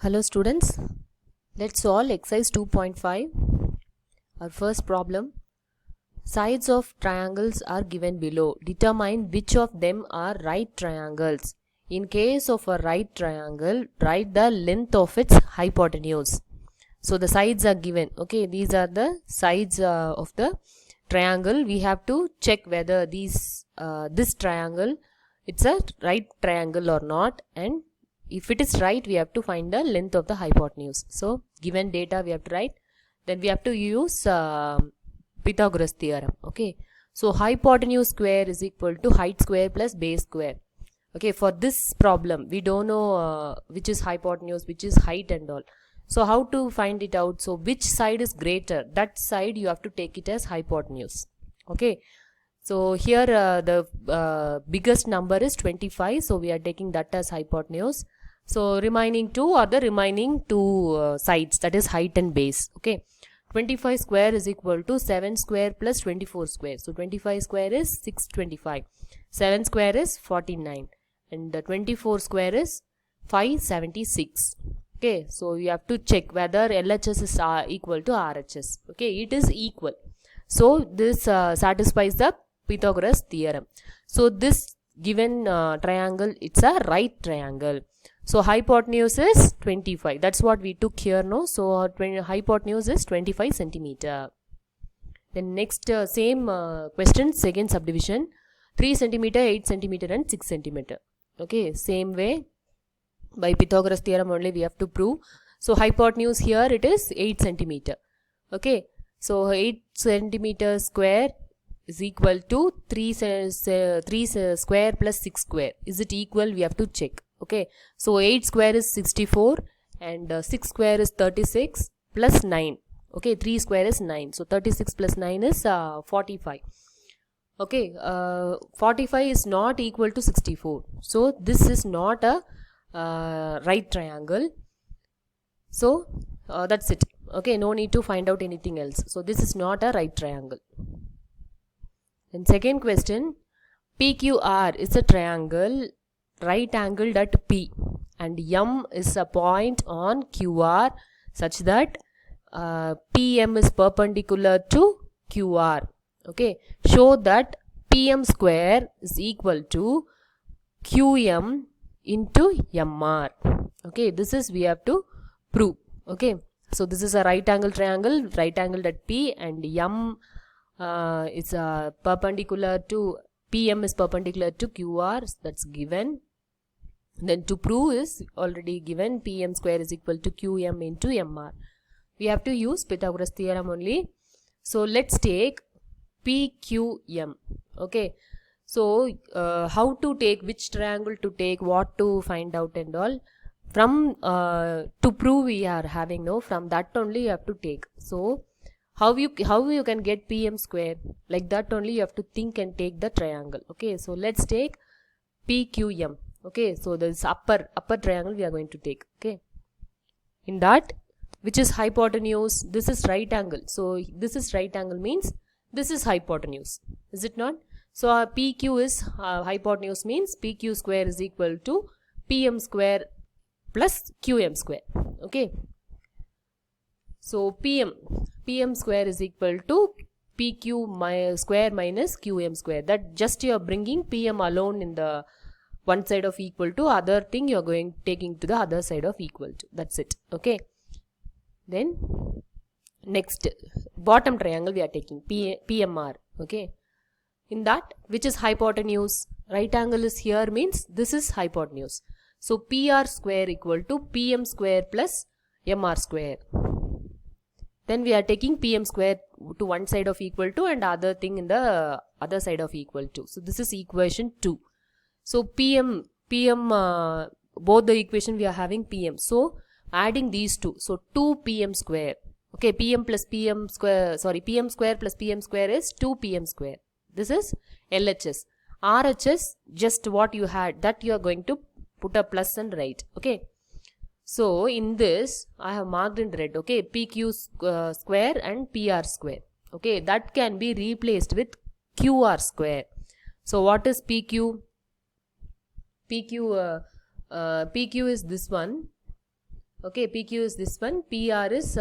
Hello students, let's solve exercise 2.5. Our first problem. Sides of triangles are given below. Determine which of them are right triangles. In case of a right triangle, write the length of its hypotenuse. So the sides are given. Okay, these are the sides of the triangle. We have to check whether this triangle it's a right triangle or not, and if it is right, we have to find the length of the hypotenuse. So given data we have to write, then we have to use Pythagoras theorem. Okay, so hypotenuse square is equal to height square plus base square. Okay, for this problem we don't know which is hypotenuse, which is height and all. So how to find it out? So which side is greater, that side you have to take it as hypotenuse. Okay, so here the biggest number is 25, so we are taking that as hypotenuse. So remaining two are the remaining two sides, that is height and base. Okay, 25 square is equal to 7 square plus 24 square. So 25 square is 625, 7 square is 49, and 24 square is 576. Okay, so you have to check whether LHS is equal to RHS. Okay, it is equal. So this satisfies the Pythagoras theorem. So this given triangle, it's a right triangle. So hypotenuse is 25. That's what we took here, no? So hypotenuse is 25 centimeter. Then next same question, second subdivision, 3 centimeter, 8 centimeter and 6 centimeter. Okay, same way by Pythagoras theorem only we have to prove. So hypotenuse here it is 8 centimeter. Okay, so 8 centimeter square is equal to 3 square plus 6 square. Is it equal? We have to check. Okay, so 8 square is 64 and 6 square is 36 plus 9. Okay, 3 square is 9. So 36 plus 9 is 45. Okay, 45 is not equal to 64. So this is not a right triangle. So that's it. Okay, no need to find out anything else. So this is not a right triangle. Then second question, PQR is a triangle right angled at P and M is a point on QR such that PM is perpendicular to QR. Okay, show that PM square is equal to QM into MR. Okay, this is we have to prove. Okay, so this is a right angle triangle, right angled at P, and M is perpendicular to PM is perpendicular to QR. That's given. Then to prove is already given, PM square is equal to QM into MR. We have to use Pythagoras theorem only. So let's take PQM. Okay, so how to take, which triangle to take, what to find out and all, from to prove we are having, no, from that only you have to take. So how you can get PM square, like that only you have to think and take the triangle. Okay, so let's take PQM. Okay, so this upper triangle we are going to take. Okay, in that, which is hypotenuse, this is right angle. So this is right angle means this is hypotenuse, is it not? So PQ is hypotenuse means PQ square is equal to PM square plus QM square. Okay, so PM square is equal to PQ square minus QM square. That just you are bringing PM alone in the one side of equal to, other thing you are taking to the other side of equal to. That's it. Okay, then next bottom triangle we are taking PMR. Okay, in that, which is hypotenuse, right angle is here means this is hypotenuse. So PR square equal to PM square plus MR square. Then we are taking PM square to one side of equal to and other thing in the other side of equal to. So this is equation 2. So PM both the equation we are having PM. So adding these two, so 2 PM square. Okay, PM plus PM square, sorry, PM square plus PM square is 2 PM square. This is LHS. RHS, just what you had, that you are going to put a plus and write. Okay, so in this I have marked in red. Okay, PQ square and PR square. Okay, that can be replaced with QR square. So what is PQ? PQ is this one. Okay, PQ is this one, PR is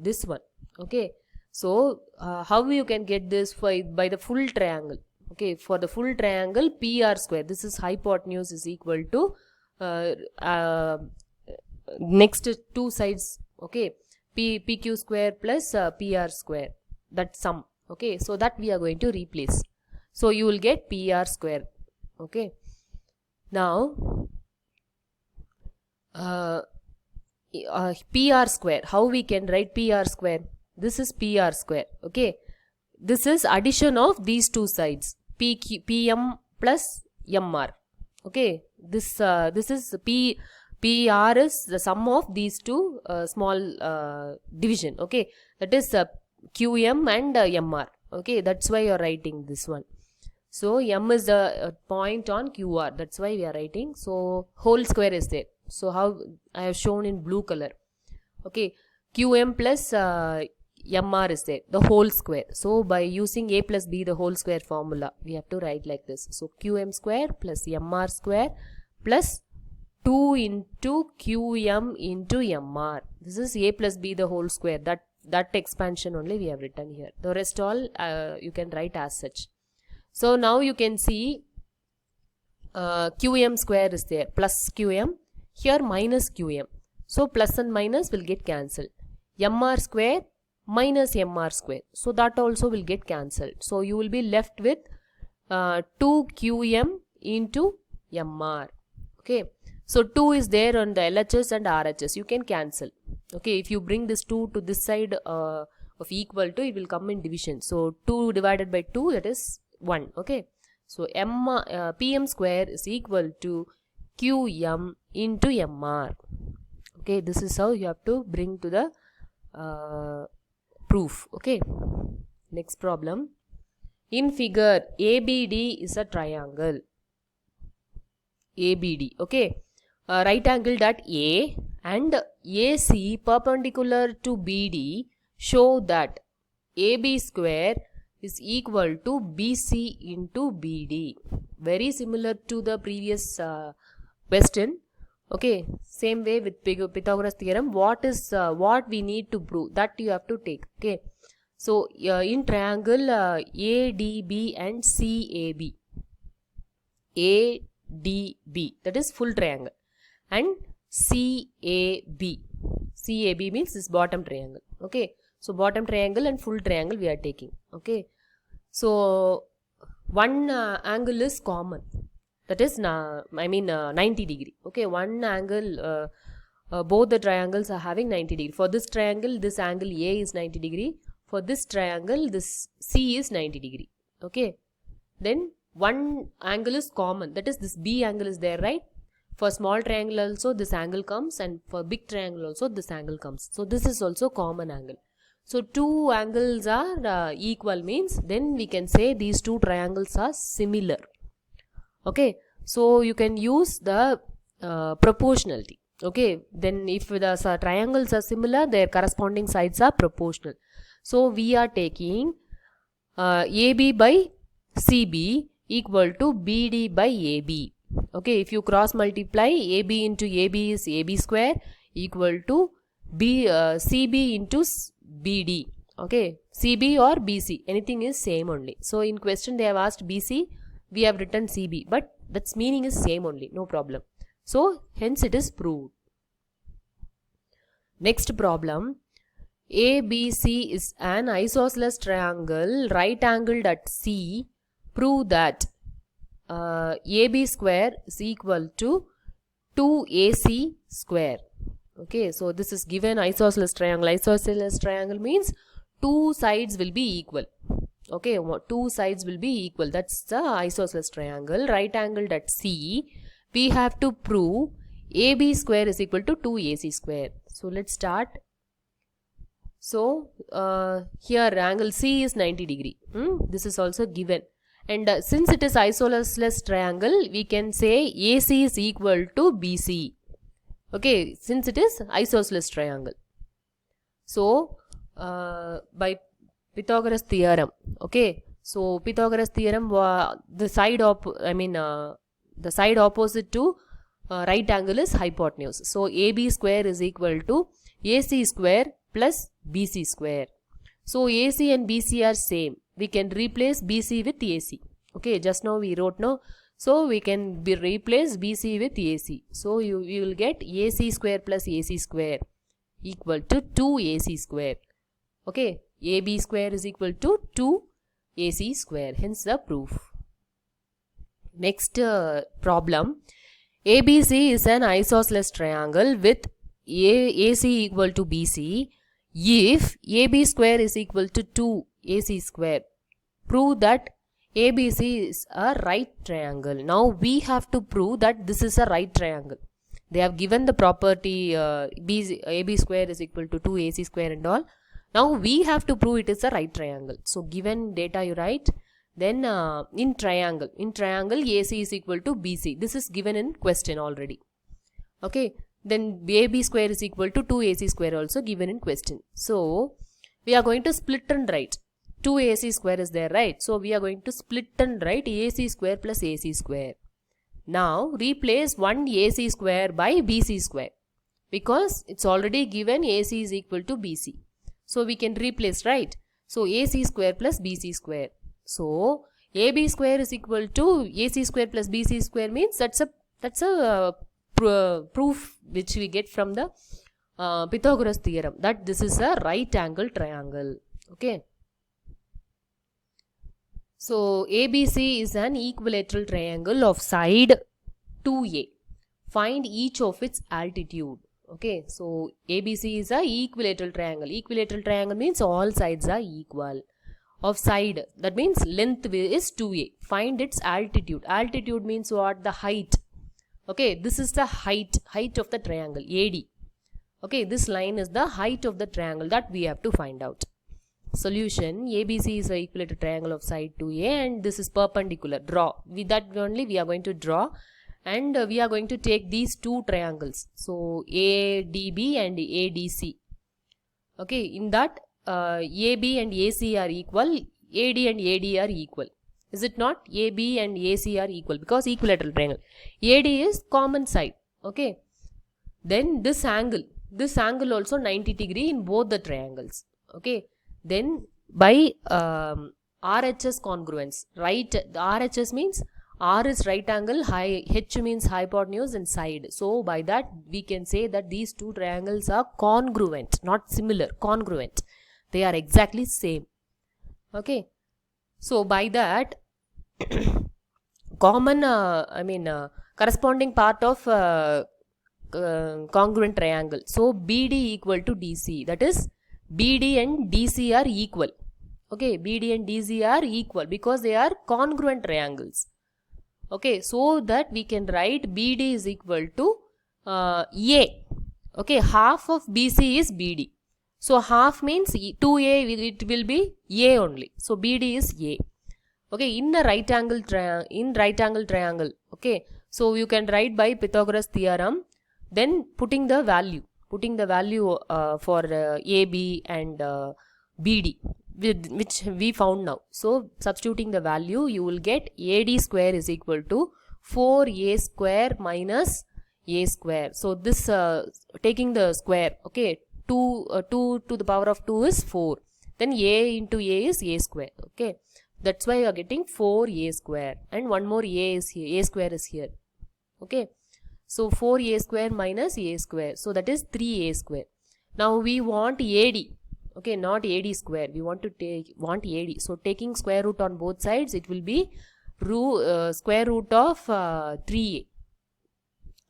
this one. Okay, so how you can get this by the full triangle? Okay, for the full triangle, PR square, this is hypotenuse, is equal to next two sides. Okay, PQ square plus PR square, that sum. Okay, so that we are going to replace. So you will get PR square. Okay, now PR square, how we can write PR square? This is PR square. Okay, this is addition of these two sides, PM plus MR. Okay, this is PR is the sum of these two small division. Okay, that is QM and MR. Okay, that's why you are writing this one. So M is the point on QR, that's why we are writing. So whole square is there. So how I have shown in blue color. Okay, QM plus MR is there, the whole square. So by using A plus B, the whole square formula, we have to write like this. So QM square plus MR square plus 2 into QM into MR. This is A plus B, the whole square. That expansion only we have written here. The rest all you can write as such. So now you can see QM square is there, plus QM, here minus QM. So plus and minus will get cancelled. MR square minus MR square. So that also will get cancelled. So you will be left with 2QM into MR. Okay. So 2 is there on the LHS and RHS. You can cancel. Okay. If you bring this 2 to this side of equal to, it will come in division. So 2 divided by 2, that is 1. Okay. So PM square is equal to QM into MR. Okay. This is how you have to bring to the proof. Okay. Next problem. In figure, ABD is a triangle. ABD. Okay. Right angled at A and AC perpendicular to BD show that AB square is equal to BC into BD. Very similar to the previous question. Okay, same way with Pythagoras theorem. What we need to prove, that you have to take. Okay, so in triangle ADB and CAB, ADB, that is full triangle, and CAB means this bottom triangle. Okay, so bottom triangle and full triangle we are taking. Okay, so one angle is common, that is 90 degree. Okay, one angle, both the triangles are having 90 degree. For this triangle, this angle A is 90 degree. For this triangle, this C is 90 degree. Okay, then one angle is common, that is this B angle is there, right? For small triangle also this angle comes, and for big triangle also this angle comes. So this is also common angle. So two angles are equal, means then we can say these two triangles are similar. Okay, so you can use the proportionality. Okay, then if the triangles are similar, their corresponding sides are proportional. So we are taking AB by CB equal to BD by AB. Okay, if you cross multiply, AB into AB is AB square equal to CB into BD. Okay, CB or BC, anything is same only. So in question they have asked BC, we have written CB, but that's meaning is same only, no problem. So hence it is proved. Next problem. ABC is an isosceles triangle right angled at C. Prove that AB square is equal to 2AC square. Okay, so this is given isosceles triangle. Isosceles triangle means two sides will be equal. Okay, two sides will be equal. That's the isosceles triangle right angled at C. We have to prove AB square is equal to 2AC square. So let's start. So here angle C is 90 degree. This is also given. And since it is isosceles triangle, we can say AC is equal to BC. Okay, since it is isosceles triangle. So by Pythagoras theorem. Okay, so Pythagoras theorem, the side opposite to right angle is hypotenuse. So AB square is equal to AC square plus BC square. So AC and BC are same. We can replace BC with AC. Okay, just now we wrote no. So we can replace BC with AC. So you will get AC square plus AC square equal to 2AC square. Okay, AB square is equal to 2AC square. Hence the proof. Next problem. ABC is an isosceles triangle with AC equal to BC if AB square is equal to 2AC square. Prove that ABC is a right triangle. Now we have to prove that this is a right triangle. They have given the property AB square is equal to 2AC square and all. Now we have to prove it is a right triangle. So given data you write. Then in triangle AC is equal to BC. This is given in question already. Okay. Then AB square is equal to 2AC square also given in question. So we are going to split and write. 2AC square is there, right? So we are going to split and write AC square plus AC square. Now replace 1 AC square by BC square because it's already given AC is equal to BC. So we can replace, right? So AC square plus BC square. So AB square is equal to AC square plus BC square means that's a proof which we get from the Pythagoras theorem that this is a right angle triangle. Okay. So ABC is an equilateral triangle of side 2A. Find each of its altitude. Okay. So ABC is a equilateral triangle. Equilateral triangle means all sides are equal. Of side, that means length is 2A. Find its altitude. Altitude means what? The height. Okay, this is the height of the triangle AD. Okay, this line is the height of the triangle that we have to find out. Solution: ABC is a equilateral triangle of side 2A and this is perpendicular. Draw. With that only we are going to draw and we are going to take these two triangles. So ADB and ADC. Okay, in that AB and AC are equal, AD and AD are equal. Is it not? AB and AC are equal because equilateral triangle. AD is common side. Okay. Then this angle also 90 degree in both the triangles. Okay. Then by RHS congruence, right? The RHS means R is right angle, H means hypotenuse and side. So by that we can say that these two triangles are congruent, not similar, congruent. They are exactly same. Okay. So by that common corresponding part of congruent triangle. So BD equal to DC. That is BD and DC are equal. Okay. BD and DC are equal because they are congruent triangles. Okay. So that we can write BD is equal to A. Okay. Half of BC is BD. So half means 2A, it will be A only. So BD is A. Okay, in a right angle triangle. Okay, so you can write by Pythagoras theorem, then putting the value for AB and BD, which we found now. So substituting the value, you will get AD square is equal to 4A square minus A square. So this taking the square, okay. 2 to the power of 2 is 4. Then A into A is A square. Okay. That's why you are getting 4A square. And one more A is here. A square is here. Okay. So 4A square minus A square. So that is 3A square. Now we want AD. Okay. Not AD square. We want AD. So taking square root on both sides, it will be square root of 3A.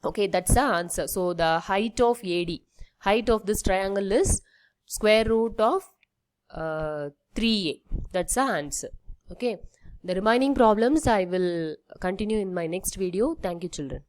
Okay. That's the answer. So the height of AD. Height of this triangle is square root of 3A. That's the answer. Okay. The remaining problems I will continue in my next video. Thank you, children.